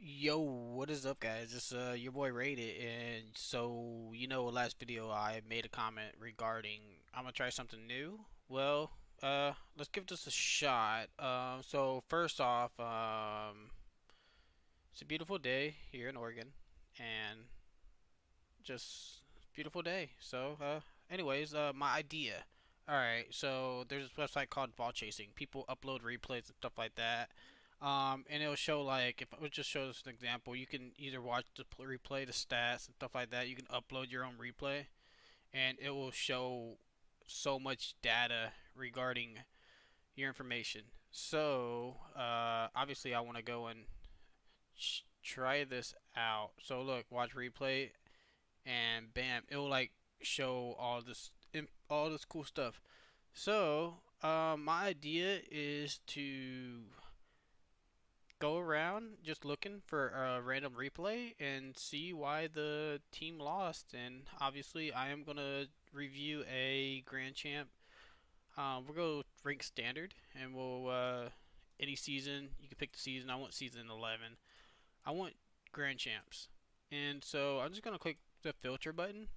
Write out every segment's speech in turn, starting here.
Yo, what is up, guys? It's your boy Rated, and last video I made a comment regarding I'm gonna try something new. Well, let's give this a shot. So first off, it's a beautiful day here in Oregon, and just beautiful day. My idea. All right, so there's this website called Ball Chasing. People upload replays and stuff like that. And it'll show like if I would just show this an example, you can either watch the replay, the stats and stuff like that. You can upload your own replay, and it will show so much data regarding your information. So obviously, I want to go and try this out. So look, watch replay, and bam, it will like show all this cool stuff. So my idea is to go around just looking for a random replay and see why the team lost. And obviously, I am gonna review a Grand Champ. We'll go rank standard, and we'll any season you can pick the season. I want season 11. I want Grand Champs, and so I'm just gonna click the filter button.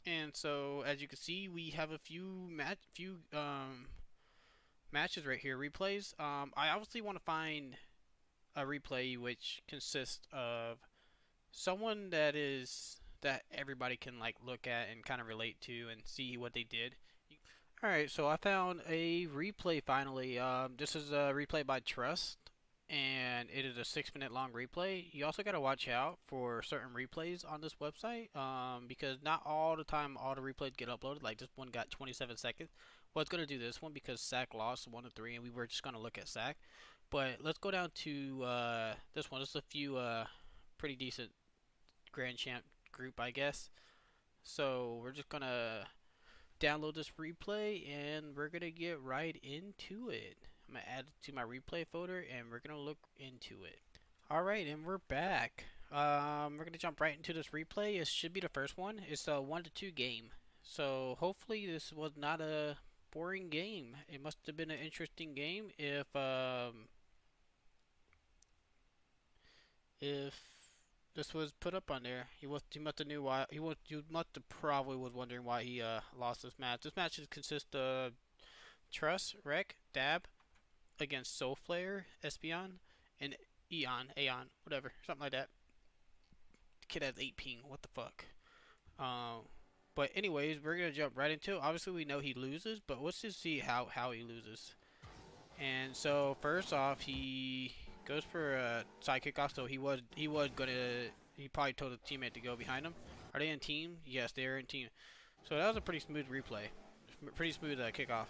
And so as you can see, we have a few matches right here, replays. I obviously want to find a replay which consists of someone that everybody can like look at and kind of relate to and see what they did. All right, so I found a replay finally. This is a replay by Trust, and it is a 6 minute long replay. You also got to watch out for certain replays on this website, because not all the time all the replays get uploaded. Like this one got 27 seconds. Well, it's gonna do this one because Sack lost 1-3, and we were just gonna look at Sack. But let's go down to this one. This is a few pretty decent Grand Champ group, I guess. So we're just gonna download this replay and we're gonna get right into it. I'm gonna add it to my replay folder and we're gonna look into it. Alright, and we're back. We're gonna jump right into this replay. It should be the first one. It's a 1-2 game. So hopefully this was not a boring game. It must have been an interesting game if this was put up on there. He must have knew why he must have probably was wondering why he lost this match. This match consists of Truss, Rec, Dab against Soulflare, Espeon, and Aeon, whatever, something like that. The kid has 8 ping. What the fuck? Um, but anyways, we're gonna jump right into it. Obviously, we know he loses, but let's just see how he loses. And so first off, he goes for a side kickoff. So he probably told his teammate to go behind him. Are they in team? Yes, they are in team. So that was a pretty smooth replay, pretty smooth kickoff.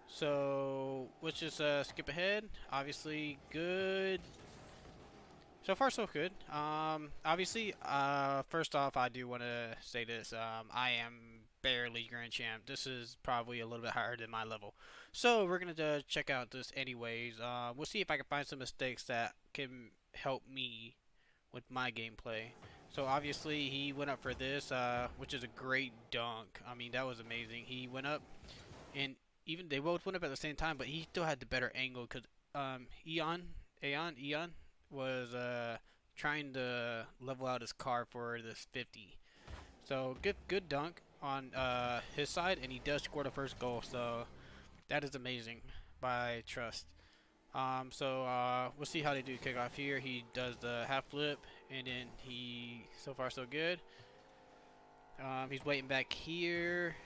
So let's just skip ahead. Obviously, good. So far, so good. Obviously, first off, I do want to say this. I am barely Grand Champ. This is probably a little bit higher than my level. So we're gonna check out this anyways. We'll see if I can find some mistakes that can help me with my gameplay. So obviously, he went up for this, which is a great dunk. I mean, that was amazing. He went up, and even they both went up at the same time, but he still had the better angle because Eon was trying to level out his car for this 50. So good dunk on his side, and he does score the first goal. So that is amazing by Trust. We'll see how they do kickoff here. He does the half flip, and then so far so good. He's waiting back here.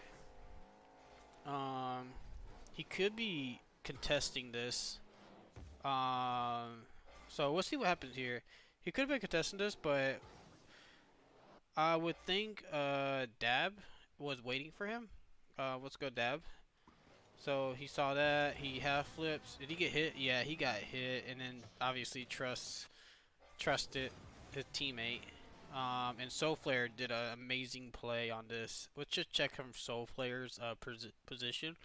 Um, he could be contesting this. So we'll see what happens here. He could have been contesting this, but I would think Dab was waiting for him. Let's go Dab. So he saw that. He half flips. Did he get hit? Yeah, he got hit. And then obviously trusted his teammate. And Soulflare did an amazing play on this. Let's just check from Soulflare's position.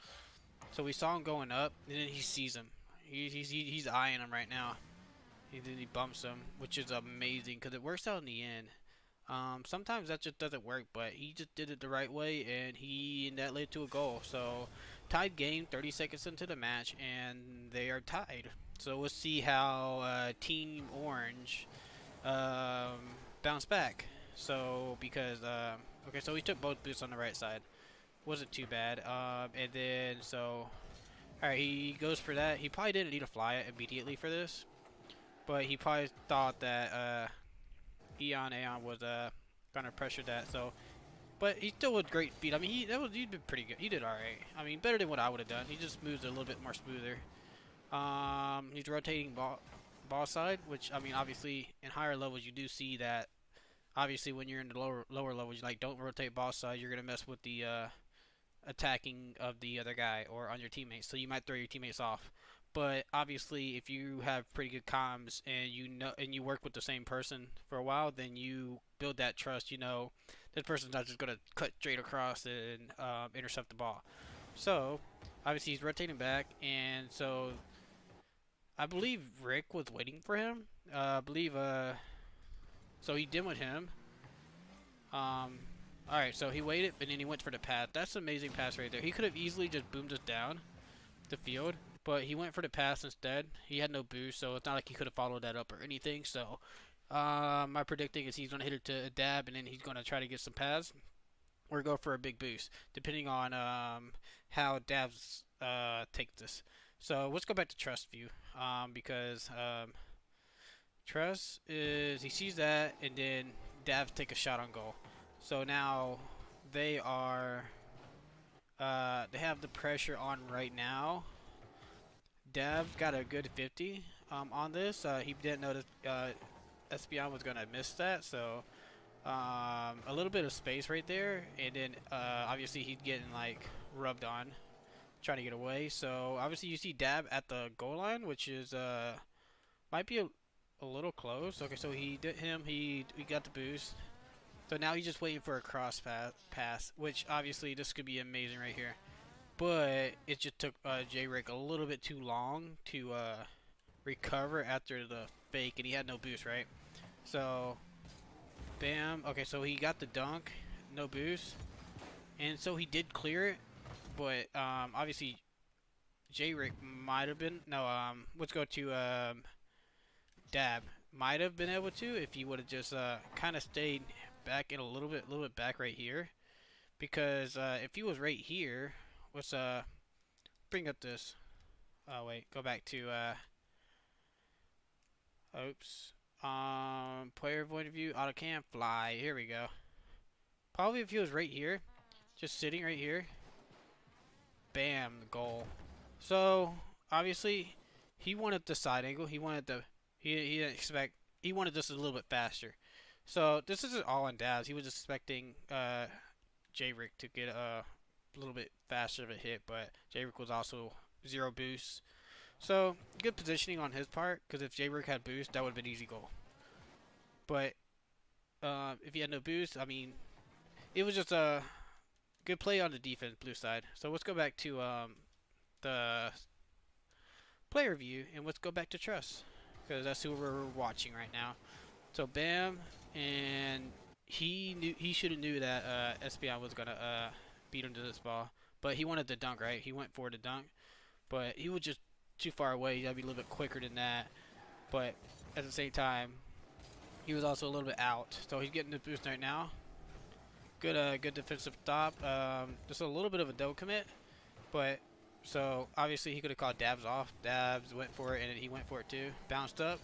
So we saw him going up, and then he sees him. He's eyeing him right now. He bumps him, which is amazing because it works out in the end. Sometimes that just doesn't work, but he just did it the right way, and that led to a goal. So tied game, 30 seconds into the match, and they are tied. So we'll see how Team Orange um, bounce back. So because okay, so we took both boosts on the right side. Wasn't too bad. And then so all right, he goes for that. He probably didn't need to fly it immediately for this, but he probably thought that Aeon was gonna pressure that. So, but he still was great speed. I mean, he did pretty good. He did all right. I mean, better than what I would have done. He just moves a little bit more smoother. He's rotating ball side, which I mean, obviously in higher levels you do see that. Obviously, when you're in the lower levels, you like don't rotate ball side. You're gonna mess with the attacking of the other guy or on your teammates, so you might throw your teammates off. But obviously, if you have pretty good comms and you know and you work with the same person for a while, then you build that trust. You know, this person's not just gonna cut straight across and intercept the ball. So obviously he's rotating back, and so I believe Rick was waiting for him. I believe so he demoed him. Um, all right, so he waited, and then he went for the pass. That's an amazing pass right there. He could have easily just boomed us down the field, but he went for the pass instead. He had no boost, so it's not like he could have followed that up or anything. So my predicting is he's gonna hit it to a dab, and then he's gonna try to get some pass or go for a big boost, depending on how dabs take this. So let's go back to trust view, because trust is he sees that, and then dabs take a shot on goal. So now they are they have the pressure on right now. Dev got a good 50 on this. He didn't know that Espeon was gonna miss that, so a little bit of space right there, and then obviously he's getting like rubbed on, trying to get away. So obviously you see Dab at the goal line, which is might be a little close. Okay, so he did him. He got the boost. So now he's just waiting for a cross pass, which obviously this could be amazing right here. But it just took J-Rick a little bit too long to recover after the fake, and he had no boost, right? So, bam. Okay, so he got the dunk, no boost, and so he did clear it. But obviously, J-Rick might have been no. Let's go to Dab. Might have been able to if he would have just kind of stayed back in a little bit back right here, because if he was right here, let's bring up this. Oh wait, go back to oops. Player point of view, auto cam, fly. Here we go. Probably if he was right here, just sitting right here, bam, goal. So obviously he wanted the side angle. He wanted the he didn't expect he wanted this a little bit faster. So this isn't all on Daz. He was expecting J-Rick to get a little bit faster of a hit, but J-Rick was also zero boost. So good positioning on his part, because if J-Rick had boost, that would have been easy goal. But if he had no boost, I mean, it was just a good play on the defense blue side. So let's go back to the player view, and let's go back to trust, because that's who we're watching right now. So bam, and he should have knew that Espeon was gonna beat him to this ball, but he wanted the dunk, right? He went for the dunk, but he was just too far away. He had to be a little bit quicker than that, but at the same time, he was also a little bit out. So he's getting the boost right now. Good defensive stop. Just a little bit of a double commit, but so obviously he could have called Dabs off. Dabs went for it, and he went for it too. Bounced up,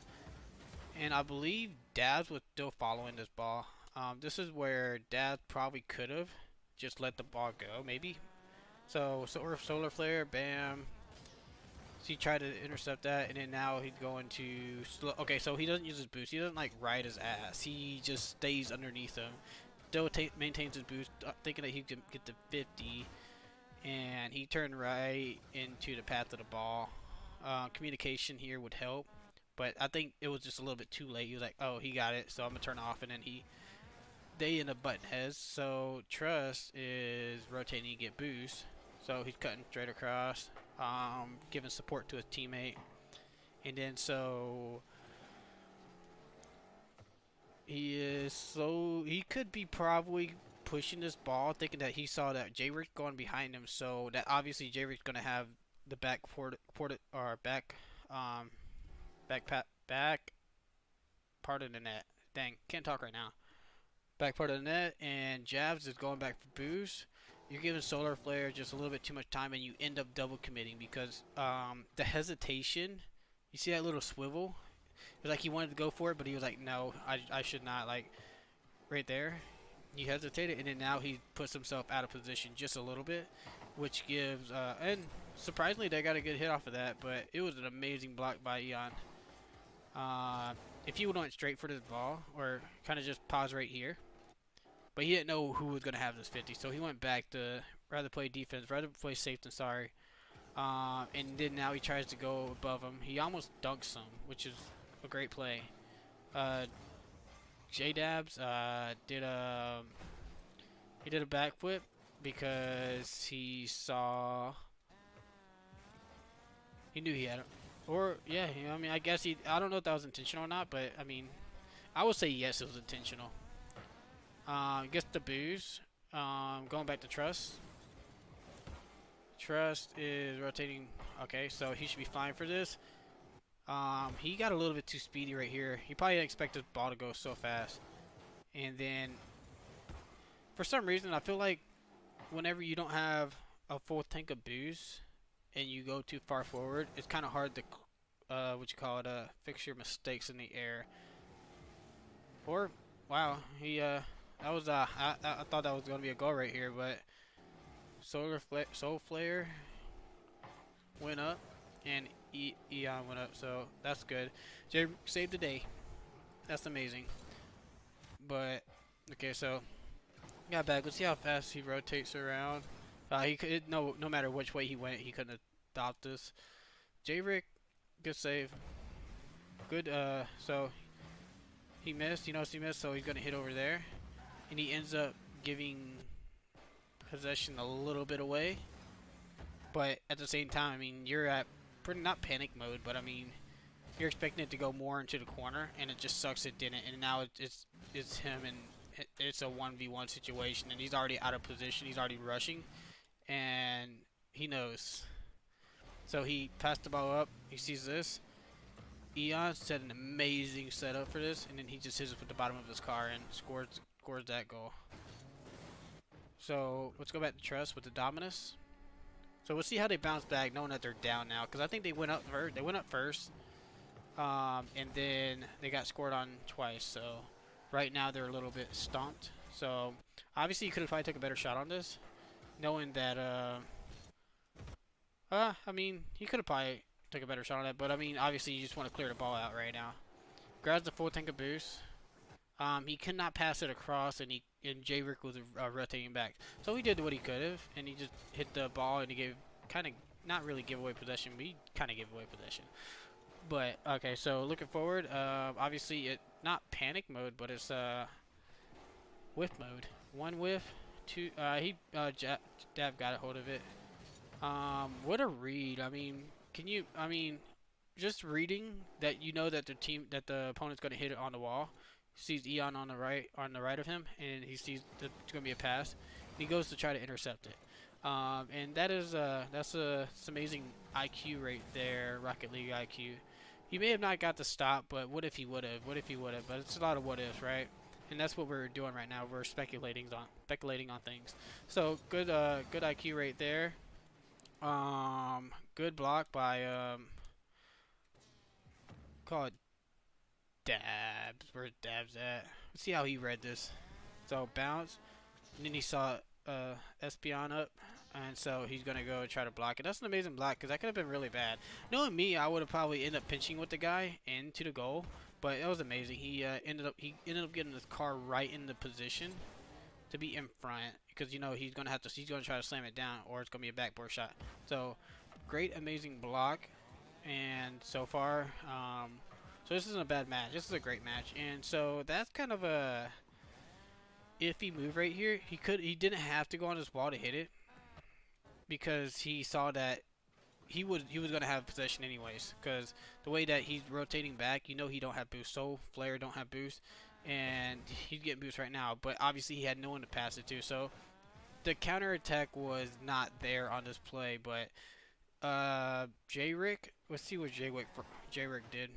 and I believe Dabs was still following this ball. This is where Dabs probably could have just let the ball go, maybe. So solar flare, bam. So he tried to intercept that, and then now he's going to slow. Okay, so he doesn't use his boost. He doesn't like ride his ass. He just stays underneath him. Still maintains his boost, thinking that he can get to 50, and he turned right into the path of the ball. Communication here would help, but I think it was just a little bit too late. He was like, "Oh, he got it," so I'm gonna turn off, and then they end up button heads. So Trust is rotating to get boost, so he's cutting straight across, giving support to his teammate, and then so he could be probably pushing this ball, thinking that he saw that J-Rick going behind him, so that obviously J-Rick's gonna have the back port or back Back part of the net. Dang, can't talk right now. Back part of the net, and Jabs is going back for boost. You're giving Solar Flare just a little bit too much time, and you end up double committing because the hesitation. You see that little swivel? It was like he wanted to go for it, but he was like, "No, I should not." Like right there, he hesitated, and then now he puts himself out of position just a little bit, which gives and surprisingly they got a good hit off of that, but it was an amazing block by Eon. If he would went straight for this ball or kind of just pause right here, but he didn't know who was going to have this 50, so he went back to rather play defense, rather play safe than sorry. And then now he tries to go above him. He almost dunks him, which is a great play. Uh, J-Dabs he did a backflip because he knew he had it. Or yeah, I mean I guess I don't know if that was intentional or not, but I mean I would say yes, it was intentional. Gets the boost. Going back to Trust. Trust is rotating. Okay, so he should be fine for this. He got a little bit too speedy right here. He probably didn't expect his ball to go so fast. And then, for some reason, I feel like whenever you don't have a full tank of boost and you go too far forward, it's kind of hard to, fix your mistakes in the air. Or, wow, that was, I thought that was going to be a goal right here, but Soul Flare went up and Eon went up, so that's good. Jay saved the day. That's amazing. But okay, so got back. Let's see how fast he rotates around. He could no matter which way he went, he couldn't stop this. J-Rick, good save. Good. So he missed. He knows he missed, so he's gonna hit over there, and he ends up giving possession a little bit away. But at the same time, I mean, you're at pretty not panic mode, but I mean, you're expecting it to go more into the corner, and it just sucks it didn't. And now it's him, and it's a 1v1 situation, and he's already out of position. He's already rushing, and he knows. So he passed the ball up. He sees this. Eon set an amazing setup for this, and then he just hits it with the bottom of his car and scores that goal. So let's go back to Trust with the Dominus. So we'll see how they bounce back, knowing that they're down now, because I think they went up first. They went up first, and then they got scored on twice. So right now they're a little bit stomped. So obviously you could have probably took a better shot on this, knowing that. I mean, he could have probably took a better shot on that, but I mean, obviously you just want to clear the ball out right now. Grabs the full tank of boost. He could not pass it across, and J-Rick was rotating back. So he did what he could have, and he just hit the ball, and he gave kind of not really give away possession, but he kind of gave away possession. But okay, so looking forward, obviously it not panic mode, but it's whiff mode. One whiff, two. Dab got a hold of it. What a read! I mean, just reading that you know that the opponent's going to hit it on the wall. Sees Eon on the right of him, and he sees that it's going to be a pass. He goes to try to intercept it, and that's amazing IQ right there, Rocket League IQ. He may have not got the stop, but what if he would have? What if he would have? But it's a lot of what ifs, right? And that's what we're doing right now. We're speculating on things. So good IQ right there. Good block by call it Dabs. Where's Dabs at? Let's see how he read this. So bounce, and then he saw Espion up, and so he's gonna go and try to block it. That's an amazing block because that could have been really bad. Knowing me, I would have probably ended up pinching with the guy into the goal, but it was amazing. He ended up getting his car right in the position to be in front because you know he's gonna try to slam it down, or it's gonna be a backboard shot. So great, amazing block, and so far. So this isn't a bad match. This is a great match, and so that's kind of a iffy move right here. He didn't have to go on his wall to hit it because he saw that he was gonna have possession anyways. Because the way that he's rotating back, you know he don't have boost. So Flare don't have boost, and he's getting boost right now. But obviously he had no one to pass it to. So the counter attack was not there on this play. But J-Rick, let's see what J-Rick did.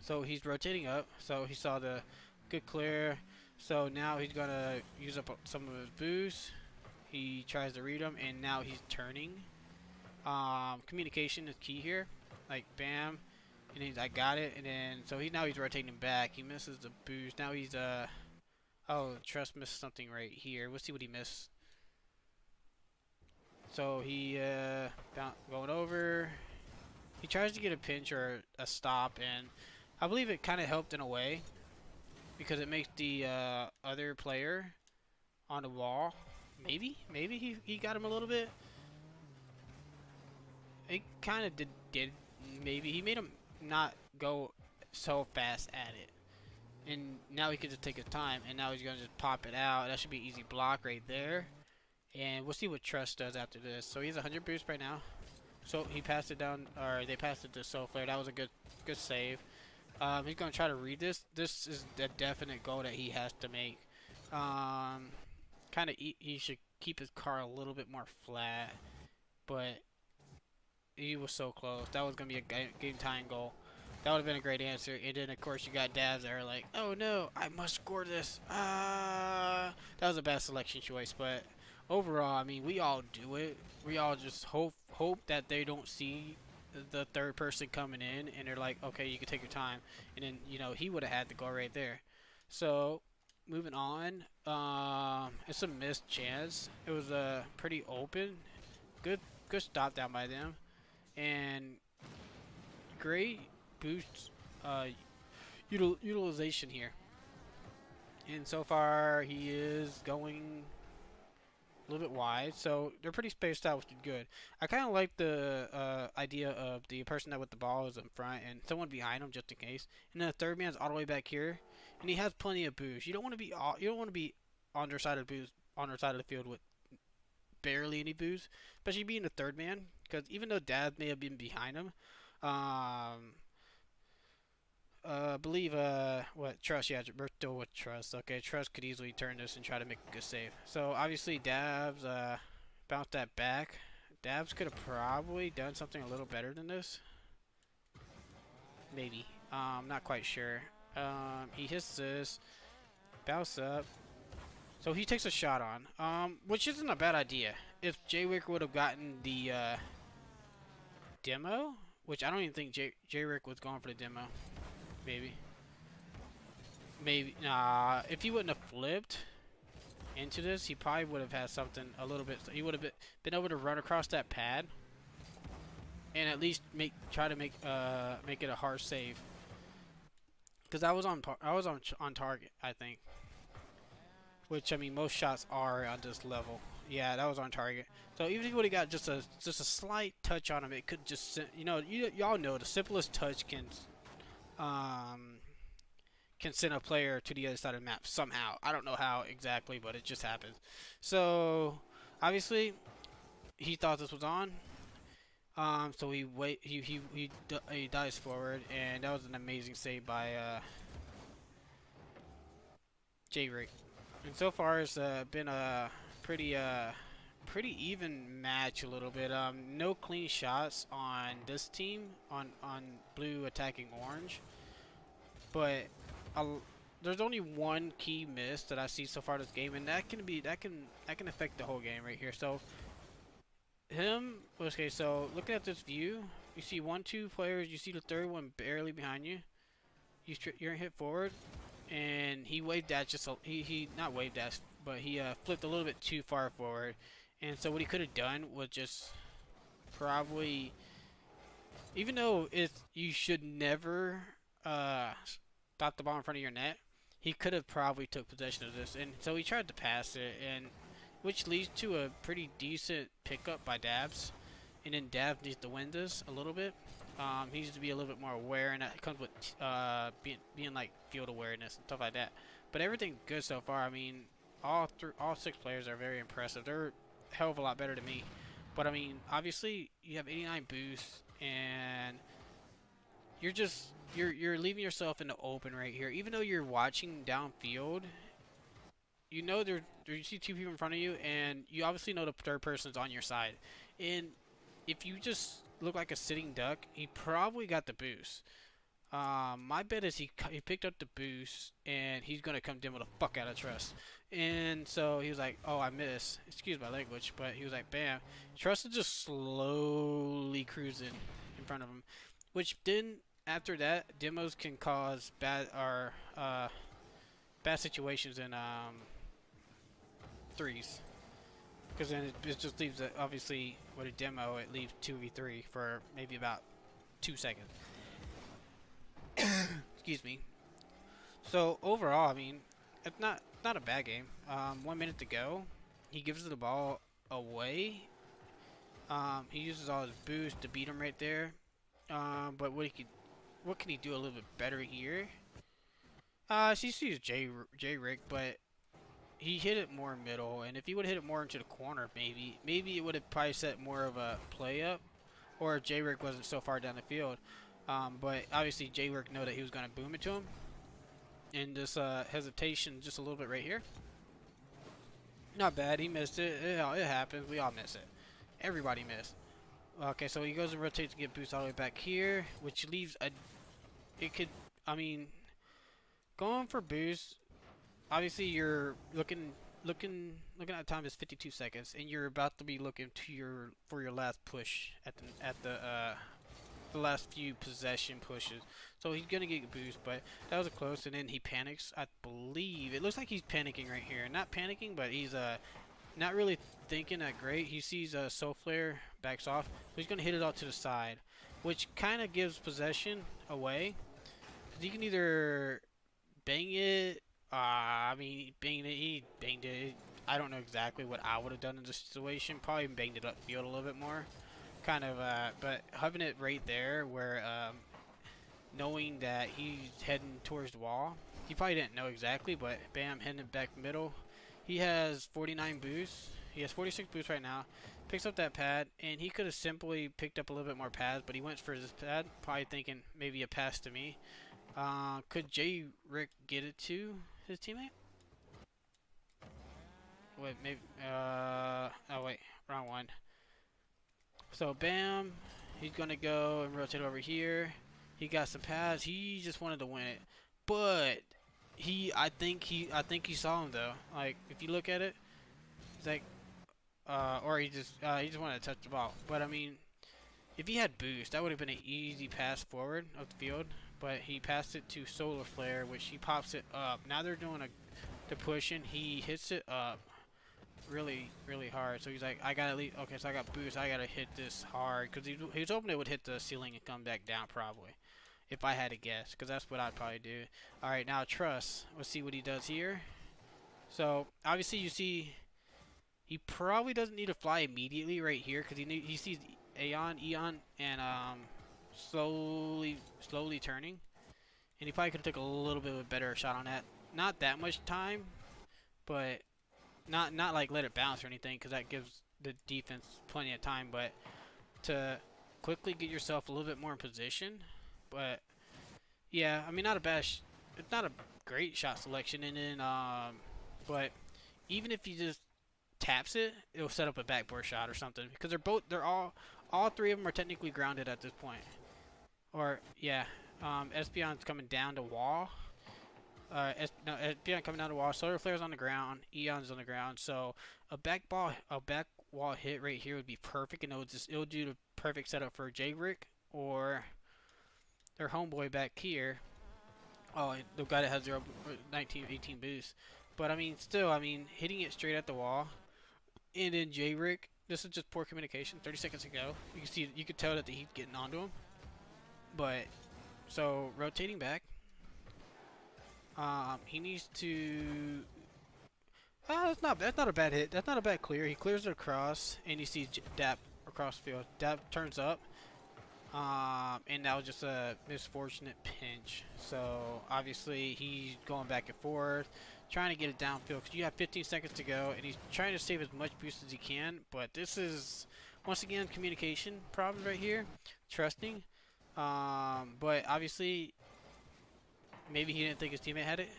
So he's rotating up. So he saw the good clear. So now he's gonna use up some of his boost. He tries to read him, and now he's turning. Communication is key here. Like bam, and I got it, and then so he's rotating back. He misses the boost. Now he's oh, Trust missed something right here. Let's see what he missed. So he going over. He tries to get a pinch or a stop, and I believe it kind of helped in a way because it makes the other player on the wall. Maybe he got him a little bit. It kind of did. Maybe he made him not go so fast at it. And now he can just take his time, and now he's gonna just pop it out. That should be an easy block right there. And we'll see what Trust does after this. So he's 100 boost right now. So he passed it down, or they passed it to Soulflare. That was a good save. He's gonna try to read this. This is a definite goal that he has to make. Kind of he should keep his car a little bit more flat, but he was so close. That was gonna be a game tying goal. That would have been a great answer. And then of course you got Dabs that are like, oh no, I must score this. That was a bad selection choice, but overall, I mean, we all do it. We all just hope that they don't see the third person coming in, and they're like, okay, you can take your time. And then he would have had to go right there. So moving on, it's a missed chance. It was pretty open. Good stop down by them, and great boost utilization here. And so far, he is going a little bit wide, so they're pretty spaced out, which is good. I kind of like the idea of the person that with the ball is in front and someone behind him just in case. And then the third man's all the way back here, and he has plenty of boost. You don't want to be on their side of the boost, on their side of the field with barely any boost, especially being the third man. Because even though Dad may have been behind him, I believe what Trust, yeah, we're still with Trust. Okay, Trust could easily turn this and try to make a good save. So obviously Dabs bounced that back. Dabs could have probably done something a little better than this. Maybe. Not quite sure. He hits this, bounce up. So he takes a shot on, which isn't a bad idea. If J-Rick would have gotten the demo, which I don't even think J-Rick was going for the demo. Maybe. Nah, if he wouldn't have flipped into this, he probably would have had something a little bit. He would have been able to run across that pad and at least try to make it a hard save. Because I was on target, I think. Which I mean, most shots are on this level. Yeah, that was on target. So even if he would have got just a slight touch on him, it could just y'all know the simplest touch can send a player to the other side of the map somehow. I don't know how exactly, but it just happens. So obviously he thought this was on. So he dives forward, and that was an amazing save by J-Rick. And so far it's been a pretty even match a little bit. No clean shots on this team on blue attacking orange. But there's only one key miss that I see so far this game, and that can affect the whole game right here. So okay. So looking at this view, you see 1-2 players. You see the third one barely behind you. You're hit forward, and he waved that he not waved that, but he flipped a little bit too far forward. And so what he could have done was just probably, even though you should never stop the ball in front of your net, he could have probably took possession of this. And so he tried to pass it, and which leads to a pretty decent pickup by Dabs. And then Dabs needs to win this a little bit. He needs to be a little bit more aware, and that comes with being like field awareness and stuff like that. But everything good so far. I mean, all 6 players are very impressive. They're a hell of a lot better than me. But I mean, obviously you have 89 boosts, and you're leaving yourself in the open right here. Even though you're watching downfield, you know you see 2 people in front of you, and you obviously know the third person's on your side. And if you just look like a sitting duck, he probably got the boost. My bet is he picked up the boost and he's gonna come demo the fuck out of Trust. And so he was like, "Oh, I miss." Excuse my language, but he was like, "Bam!" Trust is just slowly cruising in front of him, which then after that, demos can cause bad situations in threes. Because then it just leaves obviously with a demo it leaves 2v3 for maybe about 2 seconds. Excuse me. So overall, I mean, it's not a bad game. 1 minute to go, he gives the ball away. He uses all his boost to beat him right there. But what can he do a little bit better here? She sees J Rick, but he hit it more middle, and if he would have hit it more into the corner, maybe it would have probably set more of a play up, or if J Rick wasn't so far down the field. But obviously J Rick knew that he was going to boom it to him, and this hesitation just a little bit right here. Not bad. He missed it. It happens. We all miss it. Everybody missed. Okay, so he goes and rotates to get boost all the way back here, which leaves a. It could. I mean, going for boost. Obviously, you're looking at time is 52 seconds, and you're about to be looking to your last push the last few possession pushes. So he's gonna get a boost, but that was a close, and then he panics. I believe it looks like he's panicking right here. Not panicking, but he's not really thinking that great. He sees a soul flare, backs off, so he's gonna hit it out to the side, which kind of gives possession away. You can either bang it. I mean, he banged it. I don't know exactly what I would have done in this situation. Probably banged it upfield a little bit more. Kind of, but having it right there where, knowing that he's heading towards the wall, he probably didn't know exactly, but bam, hitting it back middle. He has 49 boosts. He has 46 boosts right now. Picks up that pad, and he could have simply picked up a little bit more pads, but he went for this pad, probably thinking maybe a pass to me. Could J Rick get it to his teammate? Wait, maybe. Oh wait, wrong one. So bam, he's gonna go and rotate over here. He got some pads. He just wanted to win it, but I think he saw him though. Like if you look at it, it's like, or he just wanted to touch the ball. But I mean, if he had boost, that would have been an easy pass forward of the field. But he passed it to Solar Flare, which he pops it up. Now they're doing the push, and he hits it up really hard. So he's like, I gotta leave. Okay, so I got boost. I gotta hit this hard because he was hoping it would hit the ceiling and come back down probably, if I had to guess, because that's what I'd probably do. All right, now Trust. Let's see what he does here. So obviously you see, he probably doesn't need to fly immediately right here because he sees Eon, and slowly turning, and he probably could have took a little bit of a better shot on that. Not that much time, but not like let it bounce or anything, because that gives the defense plenty of time. But to quickly get yourself a little bit more in position. But yeah, I mean, it's not a great shot selection, and then but even if he just taps it, it'll set up a backboard shot or something, because they're all three of them are technically grounded at this point. Or yeah, Espeon's coming down to wall. No, Espeon coming down to wall. Solar Flare's on the ground. Eon's on the ground. So a back wall hit right here would be perfect, and it'll do the perfect setup for J Rick or their homeboy back here. Oh, the guy that has 19, 18 boost. But I mean, still, I mean, hitting it straight at the wall, and then J Rick. This is just poor communication. 30 seconds ago, you could tell that the heat's getting onto him. But so rotating back, he needs to. That's not a bad hit. That's not a bad clear. He clears it across, and you see Dap across the field. Dap turns up, and that was just a misfortunate pinch. So obviously he's going back and forth, trying to get it downfield because you have 15 seconds to go, and he's trying to save as much boost as he can. But this is once again communication problems right here, trusting. But obviously, maybe he didn't think his teammate had it,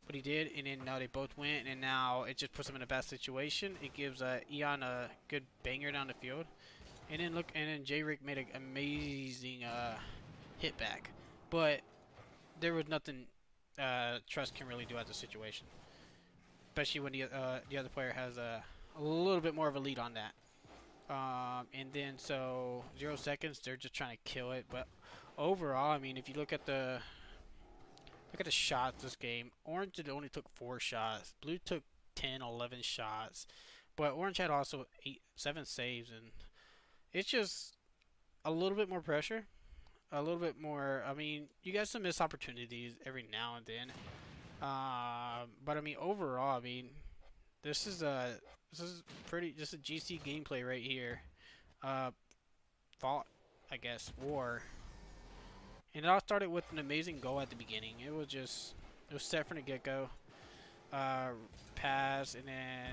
but he did, and then now they both went, and now it just puts him in a bad situation. It gives Eon a good banger down the field, and then J Rick made an amazing hit back. but there was nothing Trust can really do at the situation, especially when the other player has a little bit more of a lead on that. And then so 0 seconds, they're just trying to kill it. But overall, I mean, if you look at the shots this game, Orange only took 4 shots. Blue took 10, 11 shots. But Orange had also 7 saves, and it's just a little bit more pressure, a little bit more. I mean, you got some missed opportunities every now and then. But I mean, overall, I mean, this is a this is pretty just a GC gameplay right here. Uh, Fought, I guess, war, and it all started with an amazing goal at the beginning. It was set from the get go. Uh, Pass, and then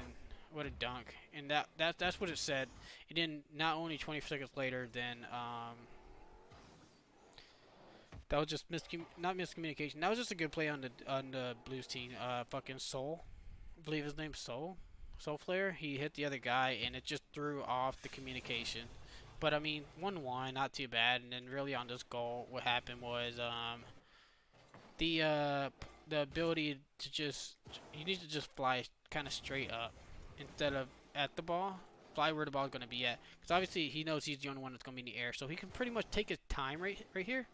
what a dunk, and that's what it said. And then not only 20 seconds later, then that was just not miscommunication. That was just a good play on the Blues team. Fucking Soul, I believe his name's Soul, Soul Flare. He hit the other guy, and it just threw off the communication. But I mean, 1-1, not too bad. And then really on this goal, what happened was the uh, the ability to just you need to just fly kind of straight up instead of at the ball. Fly where the ball's gonna be at, because obviously he knows he's the only one that's gonna be in the air, so he can pretty much take his time right here.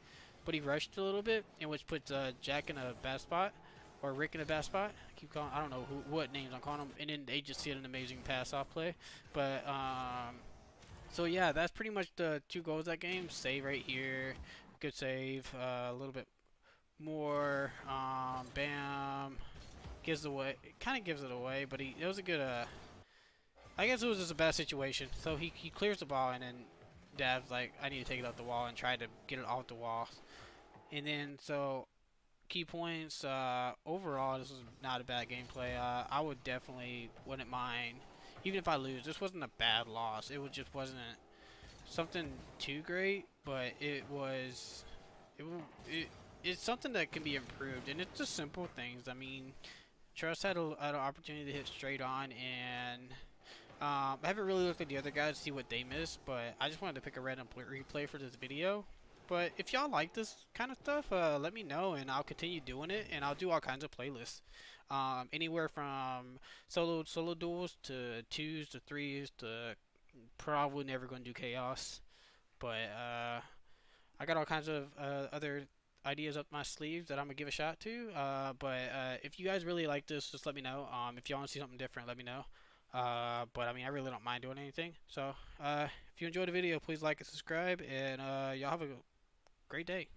But he rushed a little bit, and which puts Jack in a bad spot, or Rick in a bad spot. I keep calling, I don't know what names I'm calling them, and then they just hit an amazing pass off play. But so yeah, that's pretty much the 2 goals of that game. Save right here, good save. A little bit more. Bam, gives away. Kind of gives it away, but it was a good. I guess it was just a bad situation. So he clears the ball, and then Dav's like, I need to take it off the wall, and try to get it off the wall. And then so key points. Overall, this was not a bad gameplay. I would definitely wouldn't mind, even if I lose. This wasn't a bad loss. Just wasn't something too great, but it, it it's something that can be improved, and it's just simple things. I mean, Trust had an opportunity to hit straight on, and I haven't really looked at the other guys to see what they missed, but I just wanted to pick a random replay for this video. But if y'all like this kind of stuff, let me know, and I'll continue doing it, and I'll do all kinds of playlists. Anywhere from solo duels to twos to threes to probably never going to do chaos. But I got all kinds of other ideas up my sleeves that I'm gonna give a shot to. But if you guys really like this, just let me know. If y'all want to see something different, let me know. But I mean, I really don't mind doing anything. So if you enjoyed the video, please like and subscribe, and y'all have a great day.